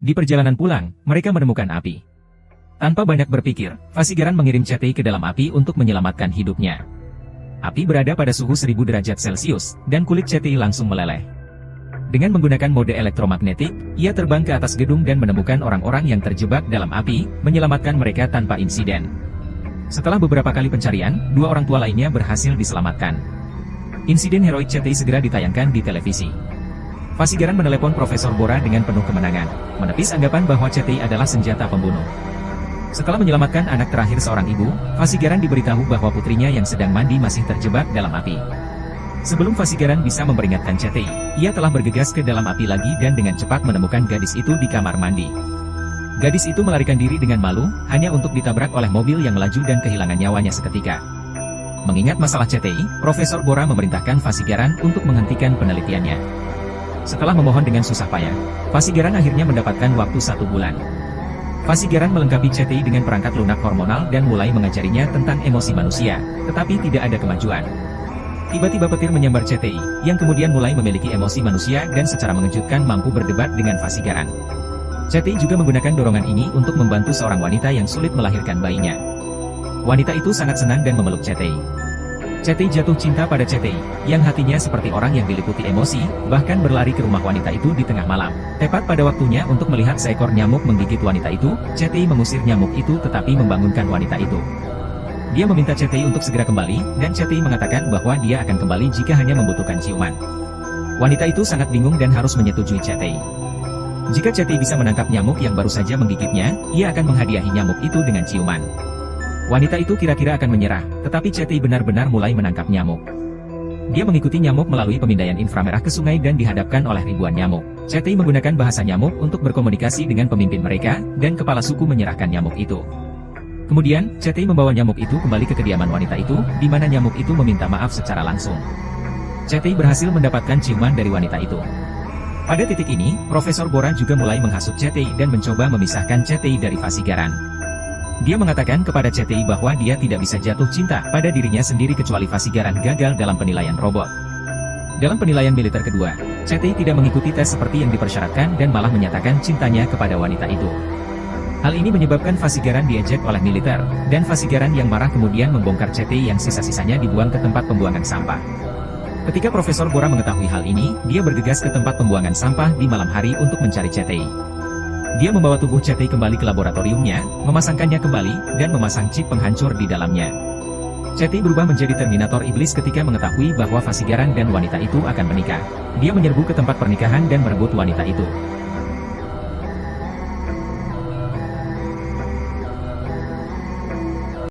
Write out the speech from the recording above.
Di perjalanan pulang, mereka menemukan api. Tanpa banyak berpikir, Fasigaran mengirim Chetei ke dalam api untuk menyelamatkan hidupnya. Api berada pada suhu 1000 derajat Celcius, dan kulit Chetei langsung meleleh. Dengan menggunakan mode elektromagnetik, ia terbang ke atas gedung dan menemukan orang-orang yang terjebak dalam api, menyelamatkan mereka tanpa insiden. Setelah beberapa kali pencarian, 2 orang tua lainnya berhasil diselamatkan. Insiden heroik Chetei segera ditayangkan di televisi. Fasigaran menelepon Profesor Bora dengan penuh kemenangan, menepis anggapan bahwa Chetei adalah senjata pembunuh. Setelah menyelamatkan anak terakhir seorang ibu, Fasigaran diberitahu bahwa putrinya yang sedang mandi masih terjebak dalam api. Sebelum Fasigaran bisa memperingatkan Chetei, ia telah bergegas ke dalam api lagi dan dengan cepat menemukan gadis itu di kamar mandi. Gadis itu melarikan diri dengan malu, hanya untuk ditabrak oleh mobil yang melaju dan kehilangan nyawanya seketika. Mengingat masalah Chetei, Profesor Bora memerintahkan Fasigaran untuk menghentikan penelitiannya. Setelah memohon dengan susah payah, Fasigaran akhirnya mendapatkan waktu 1 bulan. Fasigaran melengkapi Chetei dengan perangkat lunak hormonal dan mulai mengajarinya tentang emosi manusia, tetapi tidak ada kemajuan. Tiba-tiba petir menyambar Chetei, yang kemudian mulai memiliki emosi manusia dan secara mengejutkan mampu berdebat dengan Fasigaran. Chetei juga menggunakan dorongan ini untuk membantu seorang wanita yang sulit melahirkan bayinya. Wanita itu sangat senang dan memeluk Chetei. Chetei jatuh cinta pada Chetei, yang hatinya seperti orang yang diliputi emosi, bahkan berlari ke rumah wanita itu di tengah malam. Tepat pada waktunya untuk melihat seekor nyamuk menggigit wanita itu, Chetei mengusir nyamuk itu tetapi membangunkan wanita itu. Dia meminta Chetei untuk segera kembali, dan Chetei mengatakan bahwa dia akan kembali jika hanya membutuhkan ciuman. Wanita itu sangat bingung dan harus menyetujui Chetei. Jika Chetei bisa menangkap nyamuk yang baru saja menggigitnya, ia akan menghadiahi nyamuk itu dengan ciuman. Wanita itu kira-kira akan menyerah, tetapi Chetei benar-benar mulai menangkap nyamuk. Dia mengikuti nyamuk melalui pemindaian inframerah ke sungai dan dihadapkan oleh ribuan nyamuk. Chetei menggunakan bahasa nyamuk untuk berkomunikasi dengan pemimpin mereka, dan kepala suku menyerahkan nyamuk itu. Kemudian, Chetei membawa nyamuk itu kembali ke kediaman wanita itu, di mana nyamuk itu meminta maaf secara langsung. Chetei berhasil mendapatkan ciuman dari wanita itu. Pada titik ini, Profesor Bora juga mulai menghasut Chetei dan mencoba memisahkan Chetei dari Fasigaran. Dia mengatakan kepada Chetei bahwa dia tidak bisa jatuh cinta pada dirinya sendiri kecuali Fasigaran gagal dalam penilaian robot. Dalam penilaian militer kedua, Chetei tidak mengikuti tes seperti yang dipersyaratkan dan malah menyatakan cintanya kepada wanita itu. Hal ini menyebabkan Fasigaran diejek oleh militer, dan Fasigaran yang marah kemudian membongkar Chetei yang sisa-sisanya dibuang ke tempat pembuangan sampah. Ketika Profesor Bora mengetahui hal ini, dia bergegas ke tempat pembuangan sampah di malam hari untuk mencari Chetei. Dia membawa tubuh Chetei kembali ke laboratoriumnya, memasangkannya kembali, dan memasang chip penghancur di dalamnya. Chetei berubah menjadi Terminator Iblis ketika mengetahui bahwa Fasigaran dan wanita itu akan menikah. Dia menyerbu ke tempat pernikahan dan merebut wanita itu.